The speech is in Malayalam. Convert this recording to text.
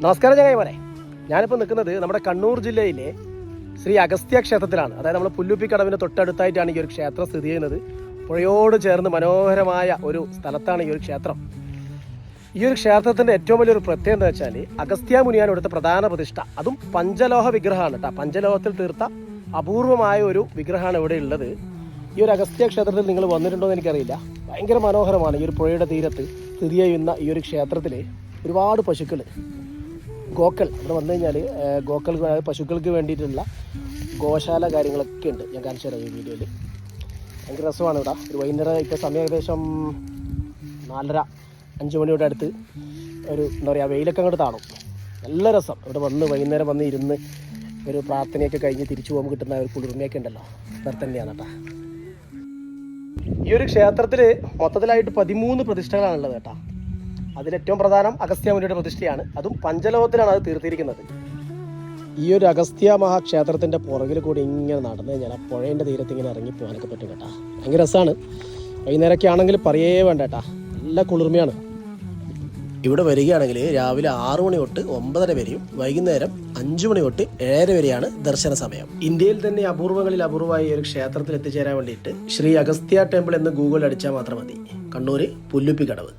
നമസ്കാരം ചങ്ങായിമാരെ, ഞാനിപ്പോൾ നിൽക്കുന്നത് നമ്മുടെ കണ്ണൂർ ജില്ലയിലെ ശ്രീ അഗസ്ത്യ ക്ഷേത്രത്തിലാണ്. അതായത് നമ്മൾ പുല്ലുപ്പിക്കടവിന് തൊട്ടടുത്തായിട്ടാണ് ഈ ഒരു ക്ഷേത്രം സ്ഥിതി ചെയ്യുന്നത്. പുഴയോട് ചേർന്ന് മനോഹരമായ ഒരു സ്ഥലത്താണ് ഈ ഒരു ക്ഷേത്രം. ഈ ഒരു ക്ഷേത്രത്തിൻ്റെ ഏറ്റവും വലിയൊരു പ്രത്യേകത എന്ന് വെച്ചാൽ അഗസ്ത്യ മുനിയാണ് ഇവിടുത്തെ പ്രധാന പ്രതിഷ്ഠ. അതും പഞ്ചലോഹ വിഗ്രഹമാണ് കേട്ടോ. പഞ്ചലോഹത്തിൽ തീർത്ത അപൂർവമായ ഒരു വിഗ്രഹമാണ് ഇവിടെ ഉള്ളത്. ഈ ഒരു അഗസ്ത്യ ക്ഷേത്രത്തിൽ നിങ്ങൾ വന്നിട്ടുണ്ടോ എന്ന് എനിക്കറിയില്ല. ഭയങ്കര മനോഹരമാണ്. ഈ ഒരു പുഴയുടെ തീരത്ത് സ്ഥിതി ചെയ്യുന്ന ഈ ഒരു ക്ഷേത്രത്തിൽ ഒരുപാട് പശുക്കൾ, ഗോക്കൾ ഇവിടെ വന്നു കഴിഞ്ഞാൽ ഗോക്കൾ പശുക്കൾക്ക് വേണ്ടിയിട്ടുള്ള ഗോശാല കാര്യങ്ങളൊക്കെ ഉണ്ട്. ഞാൻ കാണിച്ചു തരാം ഈ വീഡിയോയിൽ. ഭയങ്കര രസമാണ് ഇവിടെ. ഒരു വൈകുന്നേരം ഇപ്പോൾ സമയം ഏകദേശം 4:30-5 മണിയോടെ അടുത്ത് ഒരു എന്താ പറയുക, വെയിലൊക്കെ അങ്ങോട്ട് താണും. നല്ല രസം ഇവിടെ വന്ന് വൈകുന്നേരം വന്ന് ഇരുന്ന് ഒരു പ്രാർത്ഥനയൊക്കെ കഴിഞ്ഞ് തിരിച്ചു പോകുമ്പോൾ കിട്ടുന്ന ഒരു കുളിർമയൊക്കെ ഉണ്ടല്ലോ, വേറെ തന്നെയാണ് കേട്ടോ. ഈ ഒരു ക്ഷേത്രത്തിൽ മൊത്തത്തിലായിട്ട് 13 പ്രതിഷ്ഠകളാണുള്ളത് കേട്ടോ. അതിലേറ്റവും പ്രധാനം അഗസ്ത്യ മുനിയുടെ പ്രതിഷ്ഠയാണ്. അതും പഞ്ചലോഹത്തിലാണ് അത് തീർത്തിരിക്കുന്നത്. ഈ ഒരു അഗസ്ത്യ മഹാക്ഷേത്രത്തിൻ്റെ പുറകിൽ കൂടി ഇങ്ങനെ നടന്നു കഴിഞ്ഞാൽ ആ പുഴേൻ്റെ തീരത്ത് ഇങ്ങനെ ഇറങ്ങിപ്പോകാനൊക്കെ പറ്റും കേട്ടോ. ഭയങ്കര രസമാണ്. വൈകുന്നേരമൊക്കെ ആണെങ്കിൽ പറയേ വേണ്ട കേട്ടോ, നല്ല കുളിർമയാണ്. ഇവിടെ വരികയാണെങ്കിൽ രാവിലെ 6 മണി തൊട്ട് 9:30 വരെയും വൈകുന്നേരം 5 മണി തൊട്ട് 7:30 വരെയാണ് ദർശന സമയം. ഇന്ത്യയിൽ തന്നെ അപൂർവങ്ങളിൽ അപൂർവമായി ഒരു ക്ഷേത്രത്തിൽ എത്തിച്ചേരാൻ വേണ്ടിയിട്ട് ശ്രീ അഗസ്ത്യ ടെമ്പിൾ എന്ന് ഗൂഗിൾ അടിച്ചാൽ മാത്രം മതി. കണ്ണൂർ പുല്ലുപ്പിക്കടവ്.